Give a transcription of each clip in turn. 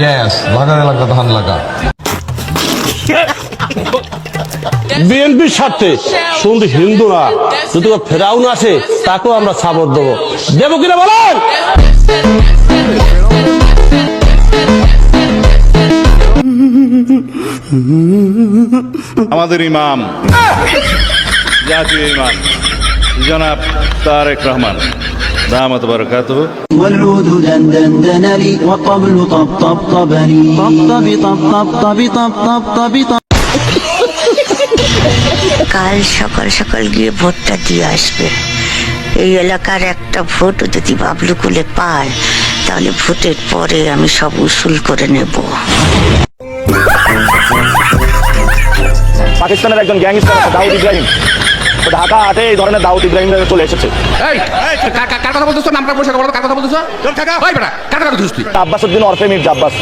Yes, লাগারে লাগা ধান লাগা। বিএনপির স্বার্থে শুধু হিন্দু না, যদি ফেরাউন আসে তাকেও আমরা সাপোর্ট দেবো। দেবো কিনা বলেন? আমাদের ইমাম, জাতীয় ইমাম জনাব তারেক রহমান দামাত বারাকাতুহু। والعود دندن دنلي والطبل طب طب طبلي طب طب طب طب طب طب طب طب. কাল সকাল সকাল গিয়ে ভোটটা দিয়ে আসবে। এই এলাকার একটা ভোট যদি বাবলু কুলে পায় তাহলে ভোটের পরে আমি সব উসুল করে নেব। পাকিস্তানের একজন গ্যাংস্টার আছে দাউদ ইব্রাহিম, ঢাকা হাটে এই ধরনের দাউদ ইব্রাহিম চলে এসেছে। কার কথা বলতেছো? নামটা পরিষ্কার করো, কার কথা বলতেছো? ওই বেটা, কার কথা বলছিস তুই? আব্বাস উদ্দিন ওরফে মির্জা আব্বাস।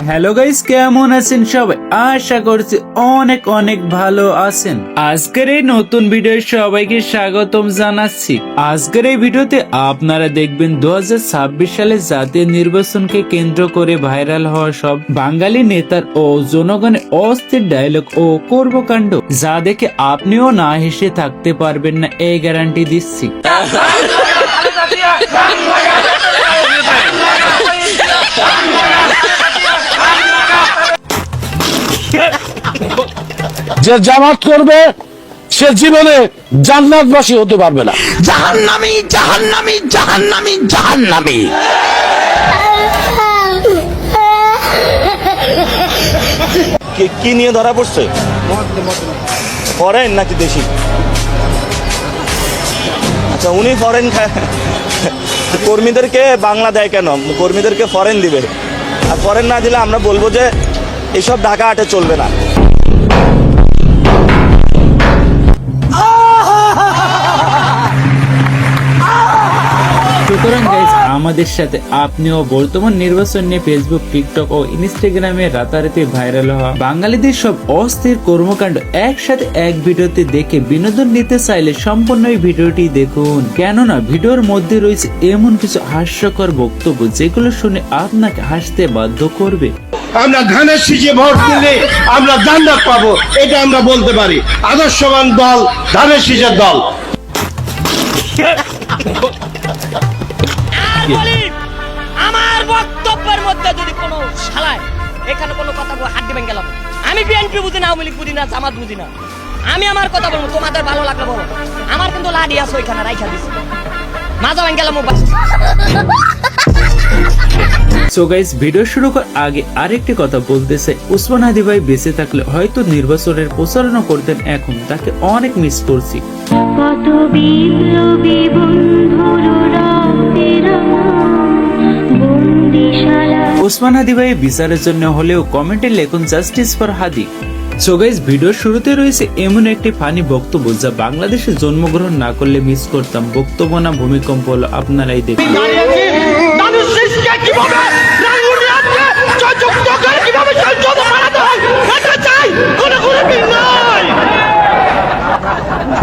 হ্যালো গাইস, কেমন আছেন সবাই? আশা করছি অনেক অনেক ভালো আছেন। আজকের এই নতুন ভিডিও সবাইকে স্বাগতম জানাচ্ছি। আজকের এই ভিডিওতে আপনারা দেখবেন 2026 সালে জাতীয় নির্বাচনকে কেন্দ্র করে ভাইরাল হওয়া সব বাঙালি নেতার ও জনগণের অস্থির ডায়লগ ও কর্মকাণ্ড, যা দেখে আপনিও না হেসে থাকতে পারবেন না, এই গ্যারান্টি দিচ্ছি। যে জামাত করবে সে জীবনে জান্নাতবাসী হতে পারবে না। জাহান্নামী জাহান্নামী জাহান্নামী জাহান্নামী। কি নিয়ে ধরা পড়ছে? ফরেন নাকি দেশি? আচ্ছা, উনি ফরেন কর্মীদেরকে বাংলা দেয় কেন? কর্মীদেরকে ফরেন দিবে, আর ফরেন না দিলে আমরা বলবো যে এইসব ঢাকা হাটে চলবে না। সুতরাং গাইজ, আমাদের সাথে আপনিও বর্তমান নির্বাচন নিয়ে ফেসবুক, টিকটক ও ইনস্টাগ্রামে রাতারাতি ভাইরাল হওয়া বাঙালিদের সব অস্থির কর্মকাণ্ড একসাথে এক ভিডিওতে দেখে বিনোদন নিতে চাইলে সম্পূর্ণ এই ভিডিওটি দেখুন। কেননা ভিডিওর মধ্যে রয়েছে এমন কিছু হাস্যকর বক্তব্য যেগুলো শুনে আপনাকে হাসতে বাধ্য করবে। আমরা ধানের শীষে ভোট দিলে আমরা জান্নাত পাবো, এটা আমরা বলতে পারি। আদর্শবান দল ধানের শীষের দল। আমার বক্তব্যের মধ্যে যদি কোনো শালায় এখানে কোনো কথা হাত দিবেন গেলাম, আমি বিএনপি বুঝি না, আওয়ামী লীগ বুঝি না, জামাত বুঝি না, আমি আমার কথা বলবো, তোমাদের ভালো লাগলে বলো। আমার কিন্তু লাডি আছে ওইখানে রাইখা দিছি, মাজা ভাঙ গেলাম। সো গাইস, ভিডিও শুরু করার আগে আরেকটি কথা বলতে চাই। ওসমান হাদি ভাই বেঁচে থাকলে হয়তো নির্বাচনের প্রচারণা করতেন, এখন তাকে অনেক মিস করছি। কত বিপ্লবী বন্ধুর রক্তের বন্দিশালা। ওসমান হাদি ভাই বিচারের জন্য হলেও কমেন্টে লিখুন justice for Hadi. So guys, ভিডিওর শুরুতে রয়েছে এমন একটি ফানি বক্তব্য যা বাংলাদেশে জন্মগ্রহণ না করলে মিস করতাম। বক্তব্য না ভূমিকম্প হলো, আপনারাই দেখুন।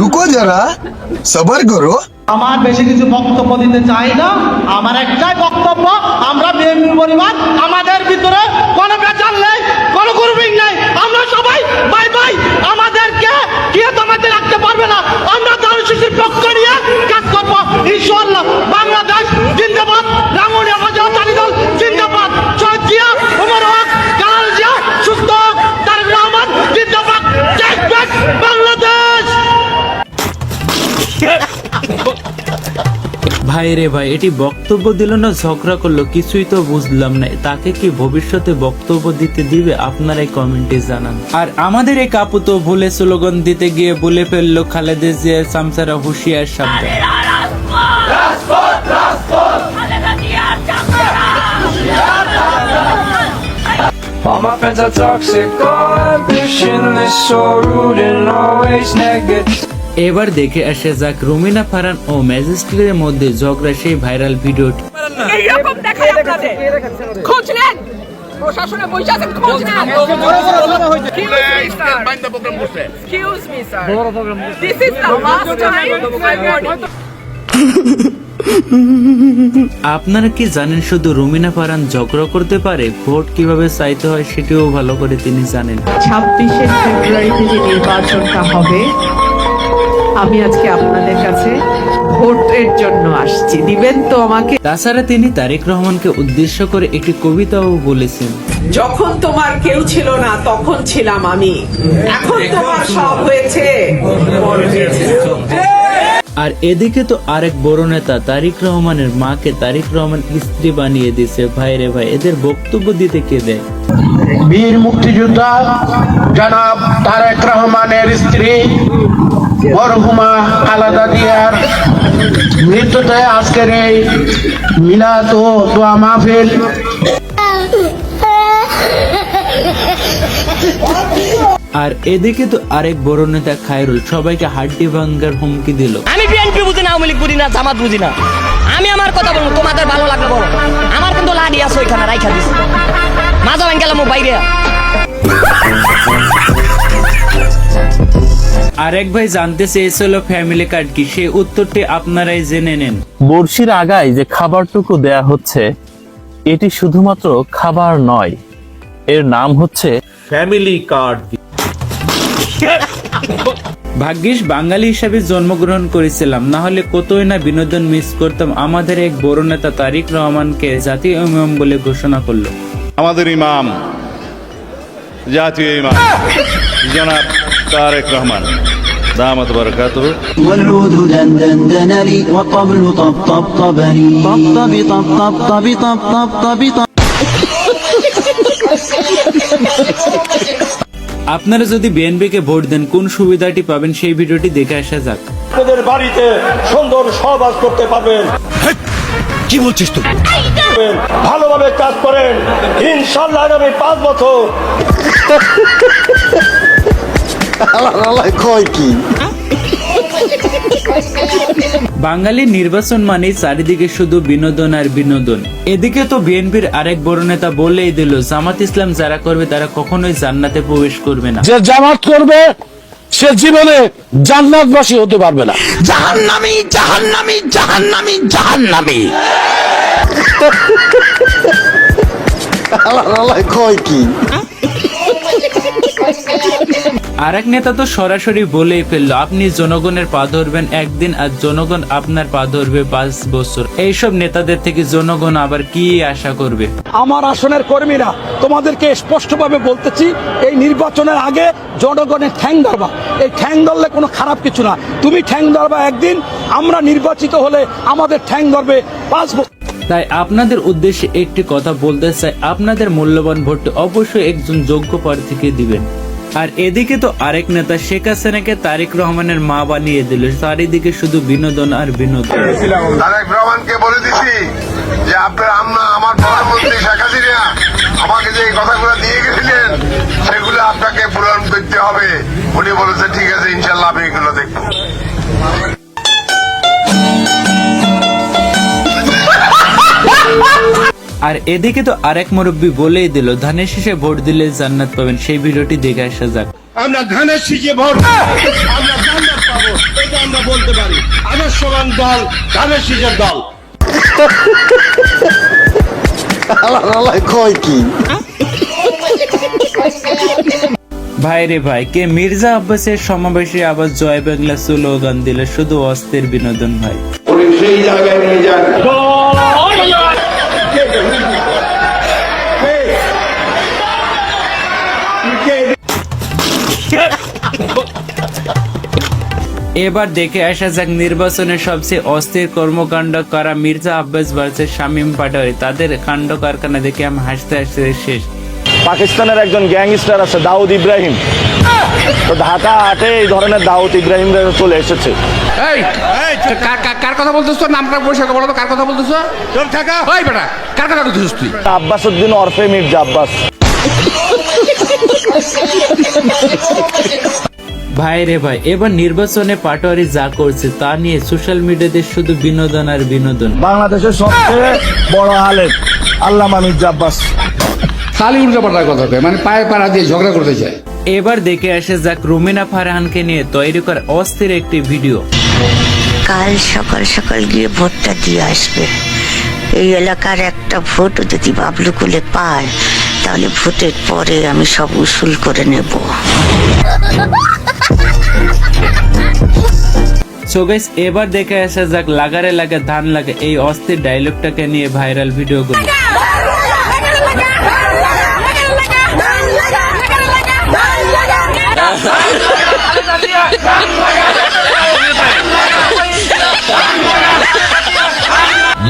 রুকো যারা, সবার করো। আমার বেশি কিছু বক্তব্য দিতে চাই না। আমার একটাই বক্তব্য, আমরা বিএনপি পরিবার, আমাদের ভিতরে কোনো বেচার নেই, কোনো গ্রুপিং নেই, আমরা সবাই বাই বাই। আমাদেরকে কেউ তোমাদের রাখতে পারবে না। আমরা ধানের শীষের পক্ষ নিয়ে কাজ করবো ইনশাআল্লাহ। বাংলাদেশ জিন্দাবাদ, রাঙ্গুনিয়া উপজেলা জাতীয় দল জিন্দাবাদ, শহীদ জিয়া, ওমর হক, কালাল জিয়া সুস্থ হোক, তারেক রহমান জিন্দাবাদ, জয় জয় বাংলাদেশ। ভাই রে ভাই, এটি বক্তব্য দিল না ঝগড়া করলো, কিছুই তো বুঝলাম না। তাকে কি ভবিষ্যতে বক্তব্য দিতে দিবে? আপনারাই কমেন্টে জানান। আর আমাদের এই কাপু তো ভুলে স্লোগান দিতে গিয়ে বলে ফেললো খালেদা জিয়া সামসারা হুঁশিয়ার শব্দ। All my friends are toxic, all ambitionless, so rude and always negative. এবার দেখে আসা যাক রুমিনা ফারহান ও ম্যাজিস্ট্রেটের মধ্যে ঝগড়া সেই ভাইরাল ভিডিওটি। এইরকম দেখায় আপনাদের খোঁজ নেন, প্রশাসনে বসে আছেন, খোঁজ নেন। Excuse me, sir. This is the last time I warn you. আপনারা কি জানেন শুধু রুমিনা ফারহান ঝগড়া করতে পারে, ভোট কিভাবে চাইতে হয় সেটিও ভালো করে তিনি জানেন। 26শে ফেব্রুয়ারিতে যে নির্বাচনটা হবে, আমি আজকে আপনাদের কাছে ভোটের জন্য আসছি, দিবেন তো আমাকে? তাছাড়া তিনি তারেক রহমানকে উদ্দেশ্য করে একটি কবিতাও বলেছেন, যখন তোমার কেউ ছিল না তখন ছিলাম আমি, এখন তোমার সব হয়েছে। আর এদিকে তো আরেক বড় নেতা তারেক রহমানের মাকে তারেক রহমান স্ত্রী বানিয়ে দিয়েছে। ভাই রে ভাই, এদের বক্তব্য দিতে কে দেয়? বীর মুক্তিযোদ্ধা জনাব তারেক রহমানের স্ত্রী মরহুমা খালেদা জিয়ার মৃত্যুতে আজকের এই মিলাদ ও দোয়া মাহফিল। আর এদিকে তো আরেক বড় নেতা খায়রুল সবাইকে হাড্ডি ভাঙ্গার হুমকি দিল। আমি বিএনপি বুঝি না, আওয়ামী লীগ বুঝি না, জামাত বুঝি না। আমি আমার কথা বলবো, তোমাদের ভালো লাগলে বলো। আমার কিন্তু লাড়ি আছে ওইখানে রাইখা দিছি, মাজা ভাঙ গেলাম বাইরে। আরেক ভাই জানতে চেয়েছিল ফ্যামিলি কার্ড কি, সেই উত্তরটি আপনারাই জেনে নেন। বড়শির আগায় যে খাবারটুকু দেয়া হচ্ছে, এটি শুধুমাত্র খাবার নয়, এর নাম হচ্ছে ফ্যামিলি কার্ড। ভাগ্যিস বাঙালি হিসাবে জন্মগ্রহণ করেছিলাম, না হলে কতই না বিনোদন মিস করতাম। আমাদের এক বড় নেতা তারেক রহমানকে জাতীয় ইমাম বলে ঘোষণা করলো। আমাদের ইমাম, জাতীয় ইমাম জনাব তারেক রহমান দামাত বারাকাতুহু। والعود دندن لي والطبل طبطبني طبطب طبطب طبطب طبطب. আপনারা যদি বিএনপি কে ভোট দেন কোন সুবিধাটি পাবেন সেই ভিডিওটি দেখে আসা যাক। আপনাদের বাড়িতে সুন্দর সহবাস করতে পারবেন। কি বলছিস তুই? ভালোভাবে কাজ করেন, ইনশাআল্লাহ আগামী 5 বছর। কয় কি বাঙালি নির্বাচন মানে চারিদিকে শুধু বিনোদন আর বিনোদন। এদিকে তো বিএনপির আরেক বড় নেতা বলেই দিল, জামাত ইসলাম যারা করবে তারা কখনোই জান্নাতে প্রবেশ করবে না। যে জামাত করবে সে জীবনে জান্নাতবাসী হতে পারবে না। জাহান্নামী জাহান্নামী জাহান্নামী জাহান্নামী কয় কি আরেক নেতা তো সরাসরি বলেই ফেললো, আপনি জনগণের পা ধরবেন একদিন আর জনগণ আপনার পা ধরবে 5 বছর। এইসব নেতাদের থেকে জনগণ আবার কি আশা করবে? আমার আসনের কর্মীরা তোমাদেরকে স্পষ্টভাবে বলতেছি, এই নির্বাচনের আগে জনগণের ঠ্যাং ধরবা। এই ঠ্যাং ধরলে কোনো খারাপ কিছু না, তুমি ঠ্যাং ধরবা একদিন, আমরা নির্বাচিত হলে আমাদের ঠ্যাং ধরবে 5 বছর। তাই আপনাদের উদ্দেশ্যে একটি কথা বলতে চাই, আপনাদের মূল্যবান ভোট অবশ্যই একজন যোগ্য প্রার্থীকে দিবেন। আর এদিকে তো আরেক নেতা শেখ হাসিনাকে তারেক রহমানের মা বানিয়ে দিল। চারিদিকে শুধু বিনোদন আর বিনোদন। তারেক রহমানকে বলে দিছি যে আপনার আমার প্রধানমন্ত্রী শেখ হাসিনা আমাকে যে কথাগুলো দিয়ে গেছিলেন সেগুলো আপনাকে পূরণ করতে হবে। উনি বলেছে ঠিক আছে, ইনশাল্লাহ আমি এগুলো দেখবো। আর এদিকে তো আরেক মুরব্বী বলেই দিল, ধানের শীষে ভোট দিলে জান্নাত পাবেন। সেই ভিডিওটি দেখে আসা যাক। আমরা ধানের শীষে ভোট, আমরা জান্নাত পাবো, এটা আমরা বলতে পারি। আদর্শবান দল ধানের শীষের দল। কয় কি ভাই রে ভাই, কে মির্জা আব্বাসের সমাবেশে আবার জয় বাংলা স্লোগান দিল, শুধু অস্থির বিনোদন ভাই। সেই জায়গায় নিয়ে যান। এবার দেখে আসা যাক নির্বাচনের সবচেয়ে অস্থির কর্মকাণ্ড করা মির্জা আব্বাস ভার্সেস শামীম পাটোয়ারি। তাদের কাণ্ড কারখানা দেখে আমি হাসতে হাসতে শেষ। পাকিস্তানের একজন গ্যাংস্টার আছে দাউদ ইব্রাহিম, তো ঢাকা হাটে এই ধরনের দাউদ ইব্রাহিম চলে এসেছে। এই কার কথা বলতেছো? নামটা পরিষ্কার বলো তো, কার কথা বলতেছো? চল থাকা। ওই বেটা, কার কথা বলতেছিস তুই? আব্বাস উদ্দিন ওরফে মির্জা আব্বাস। ভাই রে ভাই, এবার নির্বাচনে পাটোয়ারি যা করছে তা নিয়ে সোশ্যাল মিডিয়াতে শুধু বিনোদন আর বিনোদন। বাংলাদেশের সবচেয়ে বড় আলেম আল্লামা মির্জা আব্বাস খালি উল্টাপাল্টা কথা কয়, মানে পায়ে পাড়া দিয়ে ঝগড়া করতে চায়। এবার দেখে আসা যাক রুমিনা ফারহানকে নিয়ে তৈরি করা অস্থির একটি ভিডিও। কাল সকাল সকাল গিয়ে ভোটটা দিয়ে আসবে। এই এলাকার একটা ভোট যদি বাবলু কুলে পায় তাহলে ভোটের পরে আমি সব উসুল করে নেব। সো গাইস, এবার দেখে আসা যাক লাগারে লাগে ধান লাগে এই অস্থির ডায়লগটাকে নিয়ে ভাইরাল ভিডিওগুলো।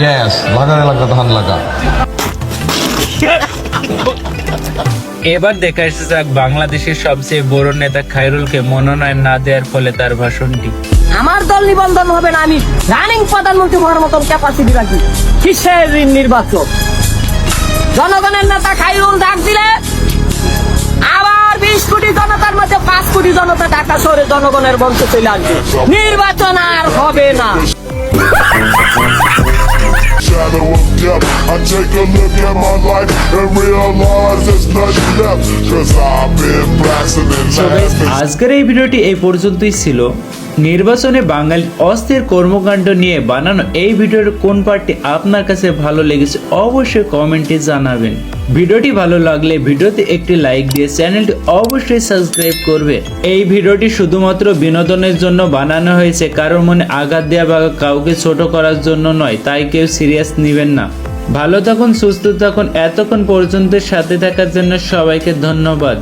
ইয়েস, লাগারে লাগা ধান লাগা। এবার দেখা এসেছে যাক বাংলাদেশের সবচেয়ে বড় নেতা খায়রুলকে মনোনয়ন না দেওয়ার ফলে তার ভাষণটি। আমার দল নিবন্ধন হবে না, আমি রানিং প্রধানমন্ত্রী হওয়ার মতন ক্যাপাসিটি রাখি। কিসের নির্বাচন? জনগণের নেতা খায়রুল ডাক দিলে আবার 20 কোটি জনতার মধ্যে 5 কোটি জনতা ঢাকা শহরে জনগণের মঞ্চে চলে আসবে। নির্বাচন আর হবে না। আজকের এই ভিডিওটি এই পর্যন্তই ছিল। নির্বাচনে বাঙালি অস্থির কর্মকাণ্ড নিয়ে বানানো এই ভিডিওর কোন পার্টটি আপনার কাছে ভালো লেগেছে অবশ্যই কমেন্টে জানাবেন। ভিডিওটি ভালো লাগলে ভিডিওতে একটি লাইক দিয়ে চ্যানেলটি অবশ্যই সাবস্ক্রাইব করবে। এই ভিডিওটি শুধুমাত্র বিনোদনের জন্য বানানো হয়েছে, কারোর মনে আঘাত দেওয়া বা কাউকে ছোট করার জন্য নয়, তাই কেউ সিরিয়াস নেবেন না। ভালো থাকুন, সুস্থ থাকুন। এতক্ষণ পর্যন্ত সাথে থাকার জন্য সবাইকে ধন্যবাদ।